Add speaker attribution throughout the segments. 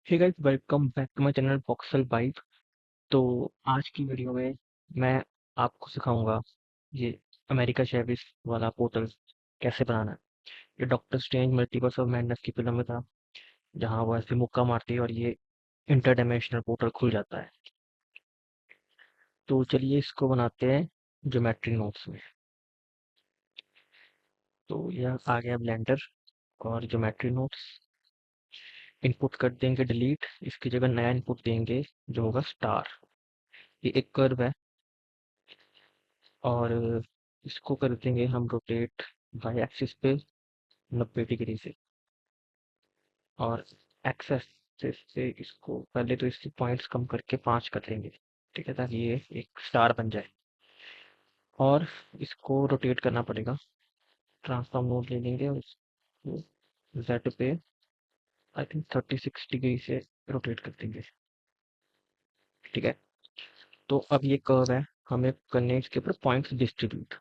Speaker 1: Hey guys, welcome back to my channel Voxel Byte. तो आज की वीडियो में मैं आपको सिखाऊंगा ये अमेरिका चेविस वाला पोर्टल कैसे बनाना है। ये doctor strange multiverse of madness की फिल्म में था, जहाँ वो ऐसे मुक्का मारती है और ये इंटर डायमेंशनल पोर्टल खुल जाता है। तो चलिए इसको बनाते हैं ज्योमेट्री नोट्स में। तो यह आ गया ब्लेंडर और ज्योमेट्री नोट्स। इनपुट कर देंगे डिलीट, इसकी जगह नया इनपुट देंगे जो होगा स्टार। ये एक कर्व है और इसको कर देंगे हम रोटेट वाई एक्सिस पे 90 डिग्री से, और एक्स एक्सिस से इसको पहले तो इसकी पॉइंट्स कम करके 5 कर लेंगे, ठीक है, ताकि ये एक स्टार बन जाए। और इसको रोटेट करना पड़ेगा, ट्रांसफॉर्म मोड ले लेंगे और इसको जेड पे आई थिंक 36 डिग्री से रोटेट कर देंगे, ठीक है। तो अब ये कर्व है, हमें करने हैं इसके ऊपर पॉइंट्स डिस्ट्रीब्यूट,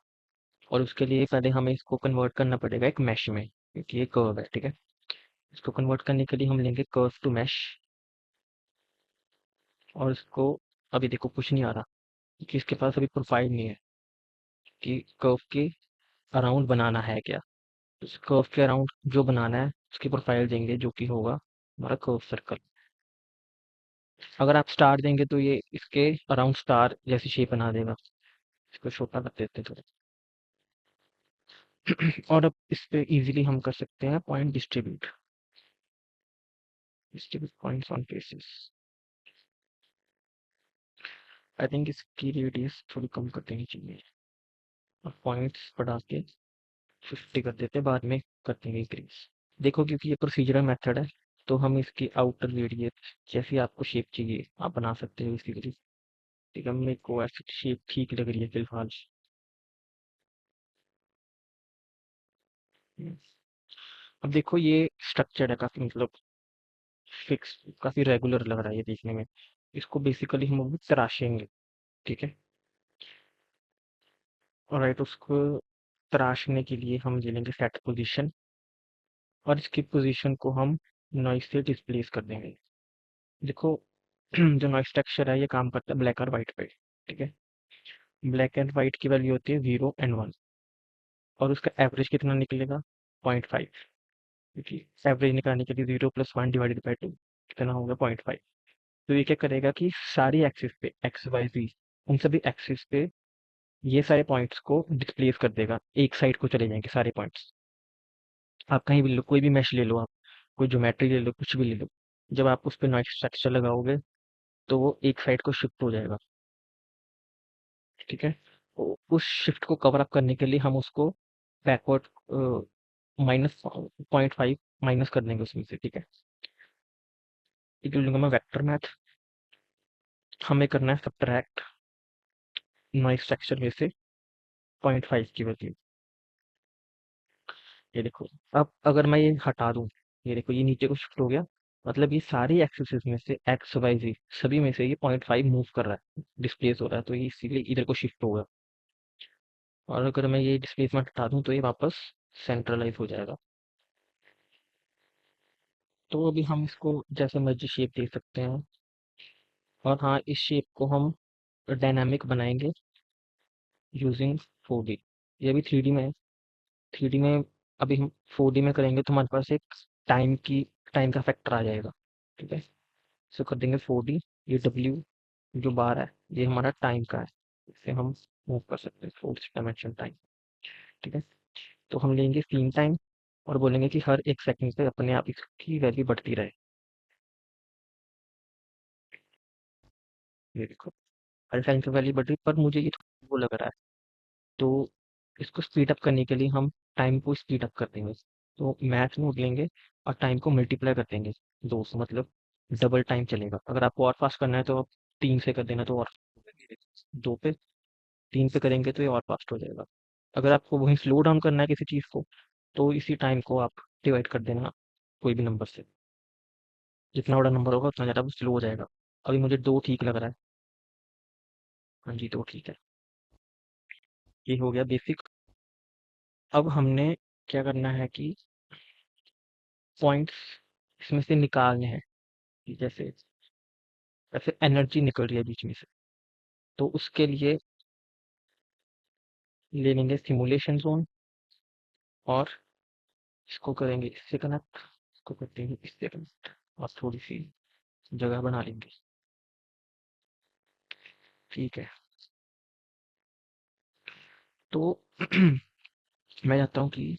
Speaker 1: और उसके लिए पहले हमें इसको कन्वर्ट करना पड़ेगा एक मैश में, क्योंकि ये कर्व है, ठीक है। इसको कन्वर्ट करने के लिए हम लेंगे कर्व टू मैश, और इसको अभी देखो कुछ नहीं आ रहा कि इसके पास अभी प्रोफाइल नहीं है कि कर्व के अराउंड बनाना है क्या। तो इस कर्व के अराउंड जो बनाना है उसकी प्रोफाइल देंगे, जो कि होगा हमारा कर्व सर्कल। अगर आप स्टार देंगे तो ये इसके अराउंड स्टार जैसी शेप बना देगा। इसको छोटा कर देते हैं थोड़ा। और अब इस पे इजीली हम कर सकते हैं point distribute, distribute points on faces. I think इसकी रेडियस थोड़ी कम कर देनी चाहिए और पॉइंट्स बढ़ा के 50 कर देते हैं, बाद में कर देंगे इंक्रीज। देखो, क्योंकि ये प्रोसीजरल मेथड है, तो हम इसकी आउटर रेडियस जैसी आपको शेप चाहिए आप बना सकते हो इसकी लिए। ठीक है, मेरे को ऐसी शेप ठीक लग रही है फिलहाल। अब देखो ये स्ट्रक्चर है काफी, मतलब फिक्स, काफी रेगुलर लग रहा है ये देखने में। इसको बेसिकली हम अभी तराशेंगे, ठीक है। और राइट, उसको तराशने के लिए हम ले लेंगे सेट पोजीशन, और इसकी पोजीशन को हम नॉइस से डिस्प्लेस कर देंगे। देखो, जो नॉइस टेक्सचर है ये काम करता है ब्लैक और वाइट पे, ठीक है। ब्लैक एंड वाइट की वैल्यू होती है 0 और 1, और उसका एवरेज कितना निकलेगा 0.5, क्योंकि एवरेज निकालने के लिए 0 + 1 ÷ 2 कितना होगा 0.5। तो ये क्या करेगा कि सारी एक्सिस पे XYZ, उन सभी एक्सिस पे ये सारे पॉइंट्स को डिस्प्लेस कर देगा, एक साइड को चले जाएंगे सारे पॉइंट्स। आप कहीं भी लो, कोई भी मैश ले लो, आप कोई ज्योमेट्री ले लो, कुछ भी ले लो, जब आप उस पर नॉइस स्ट्रक्चर लगाओगे तो वो एक साइड को शिफ्ट हो जाएगा, ठीक है। तो उस शिफ्ट को कवर अप करने के लिए हम उसको बैकवर्ड -0.5 माइनस कर देंगे उसमें से, ठीक है। ये कर लूंगा मैं वेक्टर मैथ। हमें करना है सब्ट्रैक्ट नॉइस स्ट्रक्चर में से 0.5 की वैल्यू। ये देखो, अब अगर मैं ये हटा दूं, ये देखो ये नीचे को शिफ्ट हो गया, मतलब ये सारी एक्सिस में से XYZ सभी में से ये 0.5 मूव कर रहा है, डिस्प्लेस हो रहा है, तो ये इसीलिए इधर को शिफ्ट होगा। और अगर मैं ये डिस्प्लेसमेंट हटा दूं तो ये वापस सेंट्रलाइज हो जाएगा। तो अभी हम इसको जैसे मर्जी शेप दे सकते हैं, और हाँ, इस शेप को हम डायनामिक बनाएंगे यूजिंग 4D। ये अभी 3D में है। 3D में अभी हम 4D में करेंगे तो हमारे पास एक टाइम का फैक्टर आ जाएगा, ठीक है। इसको कर देंगे 4D। ये W जो बार है ये हमारा टाइम का है, इसे हम मूव कर सकते हैं, फोर्थ डायमेंशन टाइम, ठीक है। तो हम लेंगे सीन टाइम और बोलेंगे कि हर 1 सेकंड पे अपने आप इसकी वैल्यू बढ़ती रहे। ये देखो, हर टाइम पे वैल्यू बढ़ रही, पर मुझे ये थोड़ा वो लग रहा है, तो इसको स्पीड अप करने के लिए हम टाइम को स्पीड अप कर देंगे। तो मैथ मोड लेंगे और टाइम को मल्टीप्लाई कर देंगे 2 से, मतलब डबल टाइम चलेगा। अगर आपको और फास्ट करना है तो आप 3 से कर देना, तो और 2 पे 3 पे करेंगे तो ये और फास्ट हो जाएगा। अगर आपको वहीं स्लो डाउन करना है किसी चीज़ को, तो इसी टाइम को आप डिवाइड कर देना कोई भी नंबर से। जितना बड़ा नंबर होगा उतना ज़्यादा वो स्लो हो जाएगा। अभी मुझे 2 ठीक लग रहा है। हाँ जी, 2 ठीक है। ये हो गया बेसिक। अब हमने क्या करना है कि पॉइंट्स इसमें से निकालने हैं। जैसे ऐसे एनर्जी निकल रही है बीच में से, तो उसके लिए ले लेंगे सिमुलेशन ज़ोन और इसको करेंगे इससे कनेक्ट, इसको करते हैं इससे कनेक्ट और थोड़ी-सी जगह बना लेंगे। ठीक है, तो मैं चाहता हूँ कि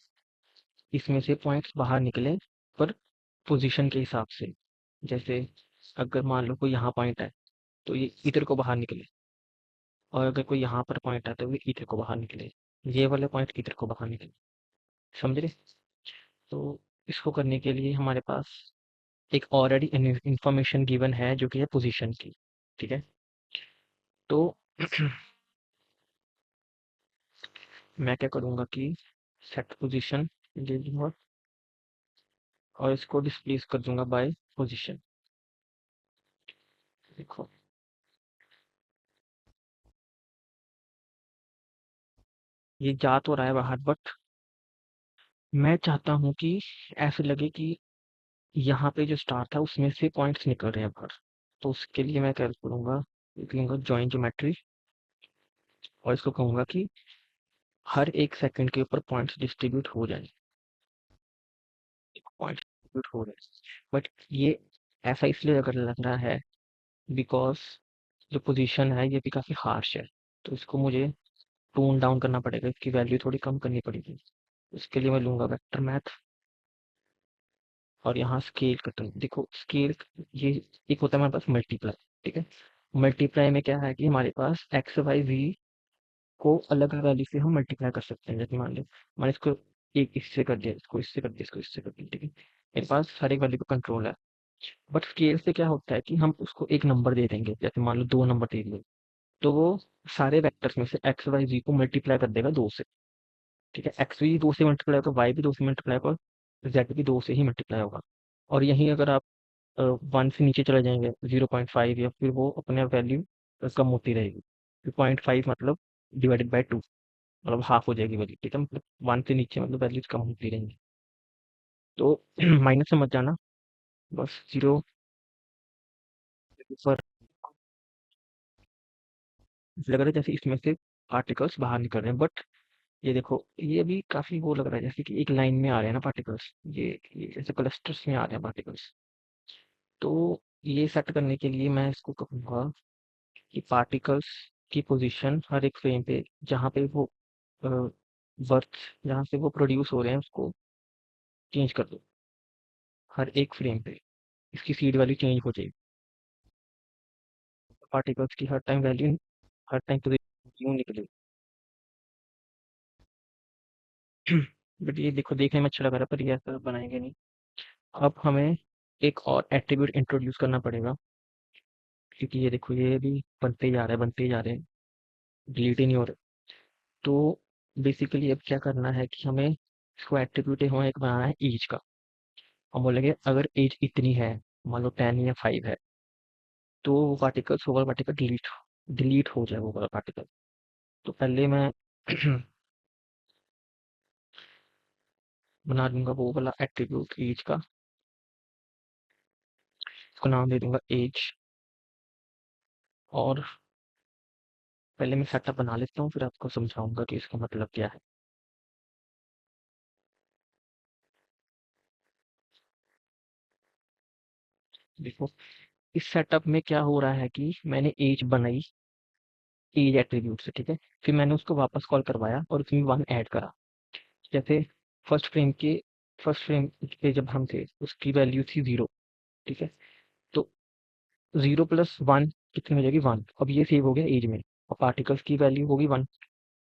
Speaker 1: इसमें से पॉइंट्स बाहर निकले, पर पोज़ीशन के हिसाब से। जैसे अगर मान लो कोई यहाँ पॉइंट है, तो ये इधर को बाहर निकले, और अगर कोई यहाँ पर पॉइंट है, तो ये इधर को बाहर निकले। ये वाले पॉइंट इधर को बाहर निकले। समझ रहे? तो इसको करने के लिए हमारे पास एक ऑलरेडी इंफॉर्मेशन गिवन है जो कि है पोजीशन की। ठीक है, तो मैं क्या करूँगा कि सेट पोजीशन ले लूँगा और इसको डिस्प्लेस कर दूंगा बाय पोजीशन। देखो, ये जा तो रहा है बाहर, बट मैं चाहता हूँ कि ऐसे लगे कि यहाँ पे जो स्टार था उसमें से पॉइंट्स निकल रहे हैं बाहर। तो उसके लिए मैं क्या करूँगा, लूँगा जॉइन ज्योमेट्री और इसको कहूँगा कि हर 1 सेकंड के ऊपर पॉइंट्स डिस्ट्रीब्यूट हो जाएँ। पॉइंट्स डिस्ट्रीब्यूट हो रहे हैं। बट ये ऐसा इसलिए अगर लग रहा है बिकॉज़ जो पोज़ीशन है ये भी काफ़ी हार्श है। तो इसको मुझे टोन डाउन करना पड़ेगा, इसकी वैल्यू थोड़ी कम करनी पड़ेगी। उसके लिए मैं लूँगा वेक्टर मैथ और यहाँ स्केल करता हूँ। देखो स्केल, ये एक होता है हमारे पास मल्टीप्लाई। ठीक है, मल्टीप्लाई में क्या है कि हमारे पास एक्स वाई जी को अलग अलग वैल्यू से हम मल्टीप्लाई कर सकते हैं। जैसे मान लो मैंने इसको एक इससे कर दिया, इसको इससे कर दिया, इसको इससे कर दिया। ठीक है, मेरे पास हर एक वैल्यू का कंट्रोल है। बट स्केल से क्या होता है कि हम उसको एक नंबर दे देंगे, जैसे मान लो 2 नंबर दे दिए, तो वो सारे वेक्टर्स में से एक्स वाई जी को मल्टीप्लाई कर देगा 2 से। ठीक है, एक्स भी 2 से मल्टीप्लाई होगा, वाई भी 2 से मल्टीप्लाई होगा, जेड भी 2 से ही मल्टीप्लाई होगा। और यहीं अगर आप 1 से नीचे चले जाएँगे 0.5, या फिर वो अपने आप वैल्यू कम होती रहेगी। फिर 0.5 मतलब डिवाइडेड बाय 2, मतलब हाफ हो जाएगी वैल्यू। ठीक है, मतलब 1 से नीचे मतलब वैल्यूज़ कम होती रहेंगी। तो माइनस में मत जाना, बस 0 पर लग रहा है जैसे इसमें से पार्टिकल्स बाहर निकल रहे हैं। बट ये देखो, ये भी काफ़ी वो लग रहा है जैसे कि एक लाइन में आ रहे हैं ना पार्टिकल्स। ये जैसे क्लस्टर्स में आ रहे हैं पार्टिकल्स। तो ये सेट करने के लिए मैं इसको कहूँगा कि पार्टिकल्स की पोजीशन हर एक फ्रेम पे, जहाँ पे वो बर्थ, जहाँ से वो प्रोड्यूस हो रहे हैं, उसको चेंज कर दो। हर एक फ्रेम पे इसकी सीड वैल्यू चेंज हो जाएगी। पार्टिकल्स की हर टाइम वैल्यू, हर टाइम पोजीशन यूँ निकलेगी। बट ये देखो देखने में अच्छा लग रहा है, पर ये ऐसा बनाएंगे नहीं। अब हमें एक और एट्रीब्यूट इंट्रोड्यूस करना पड़ेगा, क्योंकि ये देखो ये भी बनते ही जा रहे हैं, बनते ही जा रहे हैं, डिलीट ही नहीं हो रहे। तो बेसिकली अब क्या करना है कि हमें इसको एट्रीब्यूट हमें एक बनाना है एज का। हम बोलेंगे अगर एज इतनी है, मान लो 10 या 5 है, तो वो पार्टिकल्स, वो वाला पार्टिकल डिलीट डिलीट हो जाए वो वाला पार्टिकल। तो पहले मैं बना दूंगा वो वाला एट्रीब्यूट एज का, इसको नाम दे दूंगा एज। और पहले मैं सेटअप बना लेता हूँ, फिर आपको समझाऊंगा कि इसका मतलब क्या है। देखो, इस सेटअप में क्या हो रहा है कि मैंने एज बनाई एज एट्रीब्यूट से। ठीक है, फिर मैंने उसको वापस कॉल करवाया और उसमें 1 ऐड करा। जैसे फर्स्ट फ्रेम के फर्स्ट फ्रेम पे जब हम थे उसकी वैल्यू थी 0। ठीक है, तो 0 प्लस 1 कितनी हो जाएगी, 1। अब ये सेव हो गया एज में, और पार्टिकल्स की वैल्यू होगी 1।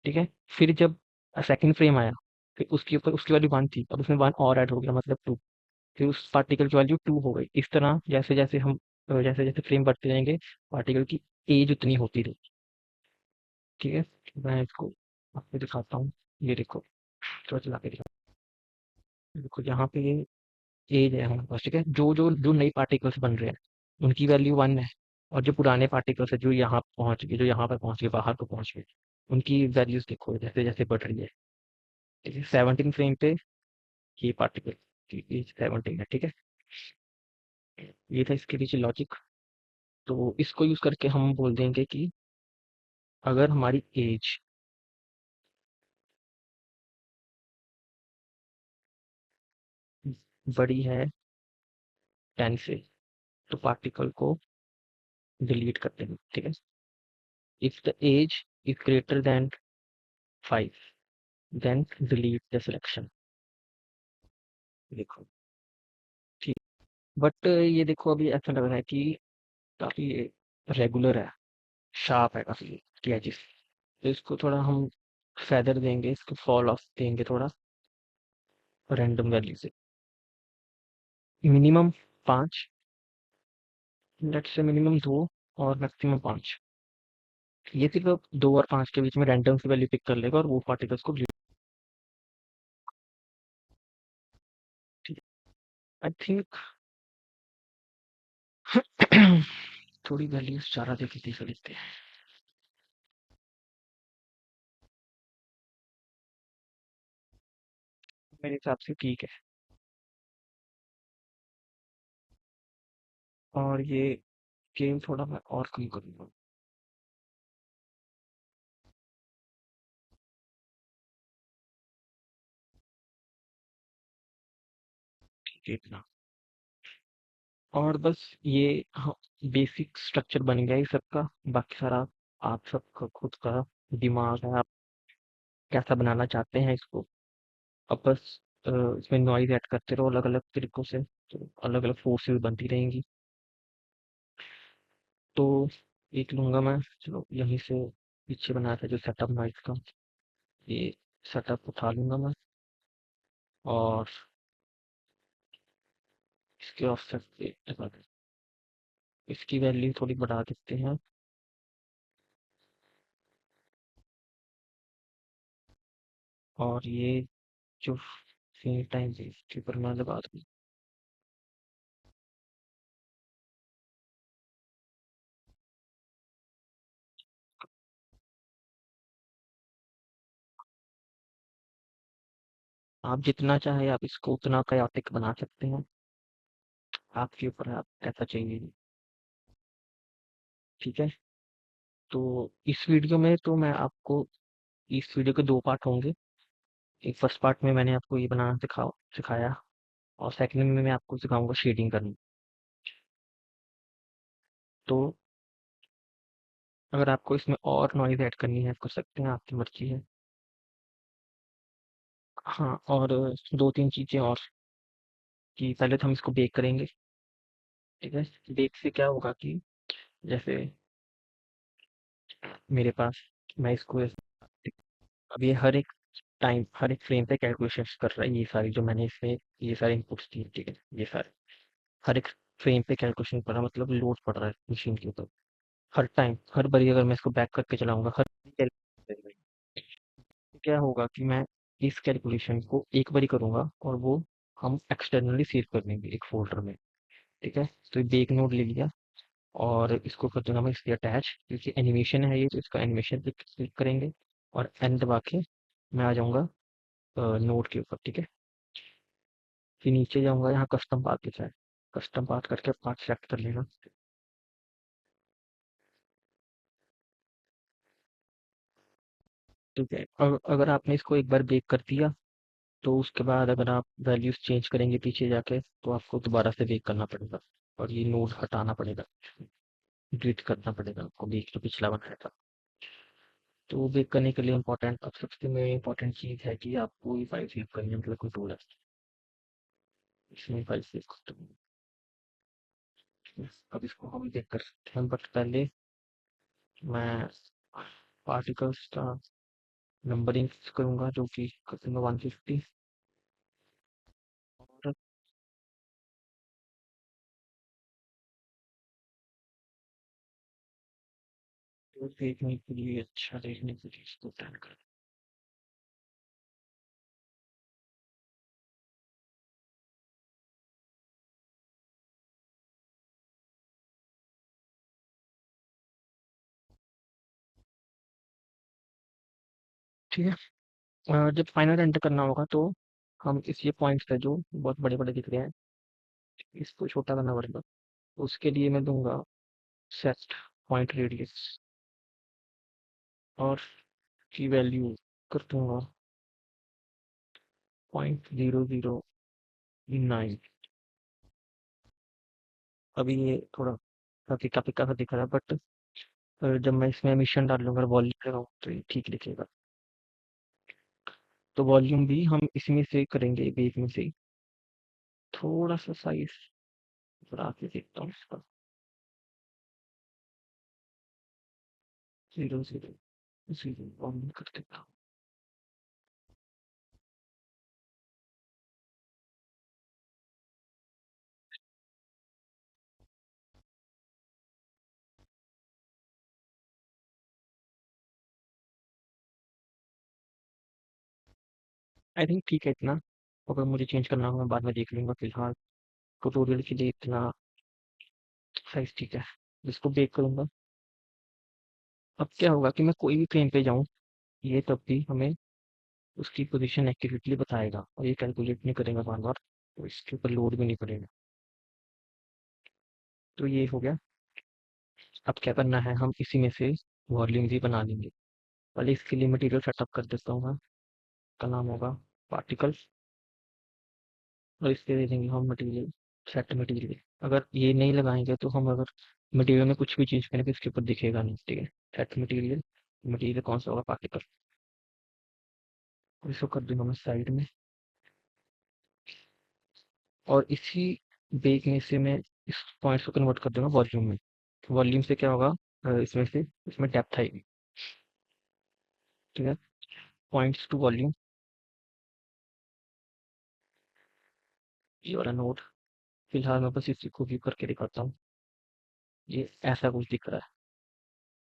Speaker 1: ठीक है, फिर जब सेकंड फ्रेम आया, फिर उसके ऊपर उसकी वैल्यू 1 थी, अब उसमें 1 और ऐड हो गया, मतलब 2। फिर उस पार्टिकल की वैल्यू 2 हो गई। इस तरह जैसे जैसे हम जैसे जैसे फ्रेम बढ़ते जाएंगे, पार्टिकल की एज उतनी होती रहेगी। ठीक है, मैं इसको आपको दिखाता हूँ। ये देखो, थोड़ा चला के दिखा, देखो यहाँ पे ये एज है हमारे पास। ठीक है, जो जो जो नई पार्टिकल्स बन रहे हैं उनकी वैल्यू 1 है, और जो पुराने पार्टिकल्स है जो यहाँ पहुंच गए, जो यहाँ पर पहुंच गए, बाहर को पहुंच गए, उनकी वैल्यूज देखो जैसे जैसे बढ़ रही है। ठीक है, 17 फ्रेम पे ये पार्टिकल की एज 17 है। ठीक है, ये था इसके पीछे लॉजिक। तो इसको यूज करके हम बोल देंगे कि अगर हमारी एज बड़ी है 10 से, तो पार्टिकल को डिलीट कर देंगे, ठीक है। If the age is greater than 5, then delete the selection. देखो, ठीक। बट ये देखो, अभी ऐसा लग रहा है कि काफी रेगुलर है, शार्प है काफी इसकी एजेस। तो इसको थोड़ा हम फेदर देंगे, इसको फॉल ऑफ देंगे थोड़ा रैंडम वैल्यू से। मिनिमम 5, लेट से मिनिमम 2 और मैक्सिमम 5। ये सिर्फ अब 2 और 5 के बीच में रैंडम से वैल्यू पिक कर लेगा और वो पार्टिकल्स को delete। ठीक है, आई थिंक थोड़ी वैल्यूज ज़्यादा दे के देख लेते हैं। मेरे हिसाब से ठीक है। और ये गेम थोड़ा मैं और कम करूँगा। ठीक है, इतना। और बस ये, हाँ, बेसिक स्ट्रक्चर बन गया है सबका। बाकी सारा आप सबका खुद का दिमाग है, आप कैसा बनाना चाहते हैं इसको। अब बस इसमें नॉइज़ ऐड करते रहो अलग-अलग तरीकों से, तो अलग-अलग फोर्सेस बनती रहेंगी। तो एक लूँगा मैं, चलो यहीं से पीछे बनाया था जो सेटअप नॉइज़ का, ये सेटअप उठा लूँगा मैं। और इसके ऑफसेट पे इसकी वैल्यू थोड़ी बढ़ा देते हैं। और ये जो सेम टाइम पे इसके ऊपर मैं लगा दूँ। आप जितना चाहे आप इसको उतना कायोटिक बना सकते हैं, आपके ऊपर है, आप कैसा चाहिए। ठीक है। तो इस वीडियो में तो मैं आपको, इस वीडियो के 2 पार्ट होंगे। एक फर्स्ट पार्ट में मैंने आपको ये बनाना सिखाया, और सेकंड में मैं आपको सिखाऊँगा शेडिंग करनी। तो अगर आपको इसमें और नॉइज़ ऐड करनी है, कर सकते हैं, आपकी मर्ज़ी है। हाँ, और 2-3 चीज़ें और, कि पहले तो हम इसको बेक करेंगे, ठीक है? बेक से क्या होगा कि जैसे मेरे पास, मैं इसको अब ये हर एक टाइम, हर एक फ्रेम पे कैलकुलेशंस कर रहा है, ये सारी जो मैंने इसमें ये सारे इनपुट्स दिए, ठीक है? ये सारे हर एक फ्रेम पे कैलकुलेशन पड़ रहा है, मतलब लोड पड़ रहा है मशीन के ऊपर। हर टाइम, हर बारी अगर मैं इसको बैक करके चलाऊँगा, हर कैलकुलेशन करेगा। क्या होगा कि मैं इस कैलकुलेशन को एक बारी करूँगा और वो हम एक्सटर्नली सेव कर लेंगे एक फ़ोल्डर में, ठीक है? तो ये बेक नोड ले लिया और इसको कर दूँगा मैं इससे अटैच, क्योंकि एनिमेशन है ये, तो इसका एनिमेशन पे क्लिक करेंगे और एन दबा के मैं आ जाऊँगा नोड के ऊपर, ठीक है? फिर नीचे जाऊँगा, यहाँ कस्टम पाथ लिखा है, कस्टम पाथ करके पाथ सेलेक्ट कर लेना। ठीक है। और अगर आपने इसको एक बार बेक कर दिया, तो उसके बाद अगर आप वैल्यूज़ चेंज करेंगे पीछे जाके, तो आपको दोबारा से बेक करना पड़ेगा और ये नोड हटाना पड़ेगा, डिलीट करना पड़ेगा आपको बेक जो पिछला बनाया था। तो वो बेक करने के लिए इम्पोर्टेंट, अब सबसे मेन इम्पोर्टेंट चीज़ है कि आपको ये फाइल सेव करनी है, मतलब कोई टूल है, इसमें फाइल सेव करते हैं। अब इसको हम बेक कर सकते हैं, बट पहले मैं पार्टिकल्स का नंबरिंग करूँगा, जो कि कर दूँगा 150। और तो देखने के लिए, अच्छा देखने के लिए इसको डन कर। ठीक है। जब फाइनल एंटर करना होगा, तो हम इस ये पॉइंट्स है जो बहुत बड़े बड़े दिख रहे हैं, इसको छोटा करना पड़ेगा। उसके लिए मैं दूंगा सेट पॉइंट रेडियस और की वैल्यू कर दूंगा 0.009। अभी ये थोड़ा फीका फीका सा दिख रहा है, बट जब मैं इसमें एमिशन डाल लूंगा, वॉल्यूम लगाऊँ, तो ये ठीक दिखेगा। तो वॉल्यूम भी हम इसमें से करेंगे, बेस में से ही। थोड़ा सा साइज बढ़ा के देखता हूँ इसका। 0.001 कर देता हूँ। आई थिंक ठीक है इतना। अगर मुझे चेंज करना होगा, मैं बाद में देख लूंगा। फिलहाल ट्यूटोरियल के लिए इतना साइज ठीक है। इसको बेक करूंगा। अब क्या होगा कि मैं कोई भी फ्रेम पे जाऊं, ये तब भी हमें उसकी पोजीशन एक्यूरेटली बताएगा, और ये कैलकुलेट नहीं करेगा बार बार, तो इसके ऊपर लोड भी नहीं पड़ेगा। तो ये हो गया। अब क्या करना है, हम इसी में से वॉल्यूम भी बना लेंगे। पहले इसके लिए मटेरियल सेटअप कर देता हूँ मैं। इसका नाम होगा पार्टिकल, और इसके दे देंगे हम मटेरियल, सेट मटेरियल। अगर ये नहीं लगाएंगे तो हम अगर मटेरियल में कुछ भी चीज़ करेंगे, इसके ऊपर दिखेगा नहीं। ठीक है, सेट मटेरियल। मटेरियल कौन सा होगा? पार्टिकल। इसको कर दूंगा मैं साइड में, और इसी बेग में से मैं इस पॉइंट्स को कन्वर्ट कर दूंगा वॉल्यूम में। वॉल्यूम से क्या होगा, इसमें से इसमें डेप्थ आएगी। ठीक है, पॉइंट्स टू वॉल्यूम, ये वाला नोट। फिलहाल मैं बस इसी को व्यू करके दिखाता हूँ। ये ऐसा कुछ दिख रहा है।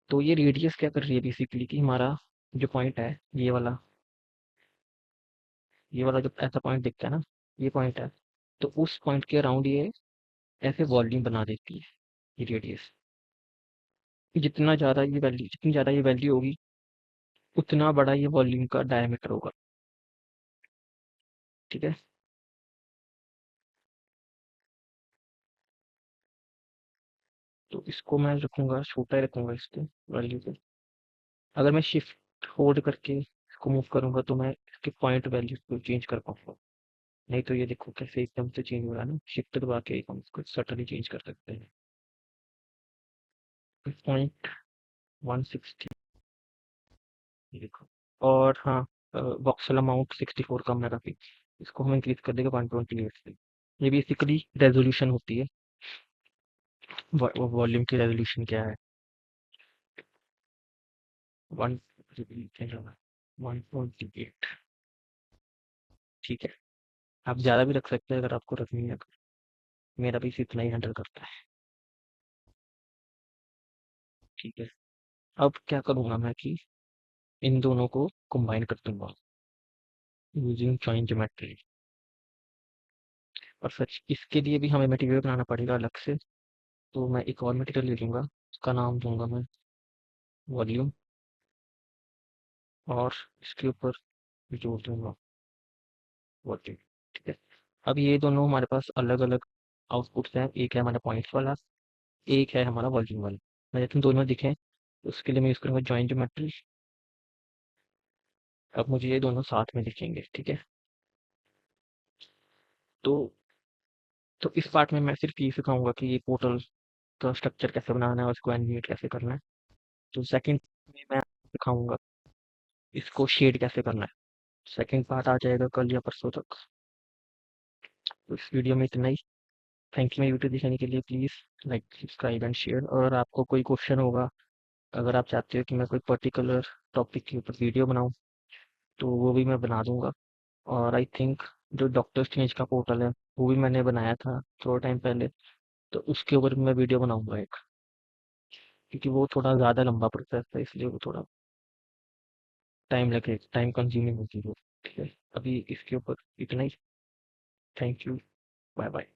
Speaker 1: तो ये रेडियस क्या कर रही है बेसिकली, कि हमारा जो पॉइंट है, ये वाला जो ऐसा पॉइंट दिखता है ना, ये पॉइंट है। तो उस पॉइंट के अराउंड ये ऐसे वॉल्यूम बना देती है, ये रेडियस। जितनी ज़्यादा ये वैल्यू होगी, उतना बड़ा ये वॉल्यूम का डायमीटर होगा। ठीक है। तो इसको मैं रखूंगा, छोटा ही रखूंगा इसके वैल्यू को। अगर मैं शिफ्ट होल्ड करके इसको मूव करूंगा, तो मैं इसके पॉइंट वैल्यू को चेंज कर पाऊंगा। नहीं तो ये देखो कैसे एकदम से चेंज हो रहा है ना, शिफ्ट दबा के हम इसको सटली चेंज कर सकते हैं। 0.160, देखो। और हाँ, वॉक्सल अमाउंट 64 कम है काफी। इसको हम इंक्रीज कर देंगे 128 से। ये बेसिकली रेजोल्यूशन होती है। वॉल्यूम की रेजोल्यूशन क्या है? 128। ठीक है। आप ज़्यादा भी रख सकते हैं अगर आपको रखनी है तो। मेरा भी इतना ही हैंडल करता है। ठीक है। अब क्या करूँगा मैं कि इन दोनों को कंबाइन कर दूंगा यूजिंग जॉइन ज्योमेट्री। और सच इसके लिए भी हमें मटेरियल बनाना पड़ेगा अलग से। तो मैं एक और मटेरियल ले लूँगा, उसका नाम दूंगा मैं वॉल्यूम, और इसके ऊपर जोड़ दूंगा वॉल्यूम। ठीक है। अब ये दोनों हमारे पास अलग अलग आउटपुट्स हैं। एक है हमारा पॉइंट्स वाला, एक है हमारा वॉल्यूम वाला। मैं जैसे दोनों दिखें, उसके लिए मैं यूज़ करूँगा जॉइन ज्योमेट्री। अब मुझे ये दोनों साथ में दिखेंगे। ठीक है। तो तो इस पार्ट में मैं सिर्फ ये सिखाऊंगा कि ये पोर्टल का स्ट्रक्चर कैसे बनाना है और इसको एनिमेट कैसे करना है। तो सेकंड में मैं दिखाऊंगा इसको शेड कैसे करना है। सेकंड पार्ट आ जाएगा कल या परसों तक। तो इस वीडियो में इतना ही। थैंक यू मेरी वीडियो देखने के लिए। Please like, subscribe and share. और आपको कोई क्वेश्चन होगा, अगर आप चाहते हो कि मैं कोई पर्टिकुलर टॉपिक के ऊपर वीडियो बनाऊं, तो वो भी मैं बना दूंगा। और आई थिंक जो डॉक्टर स्ट्रेंज का पोर्टल है, वो भी मैंने बनाया था थोड़ा टाइम पहले। तो उसके ऊपर भी मैं वीडियो बनाऊंगा एक, क्योंकि वो थोड़ा ज़्यादा लंबा प्रोसेस है, इसलिए वो थोड़ा टाइम कंज्यूमिंग होती है वो। ठीक है। अभी इसके ऊपर इतना ही। Thank you. Bye bye.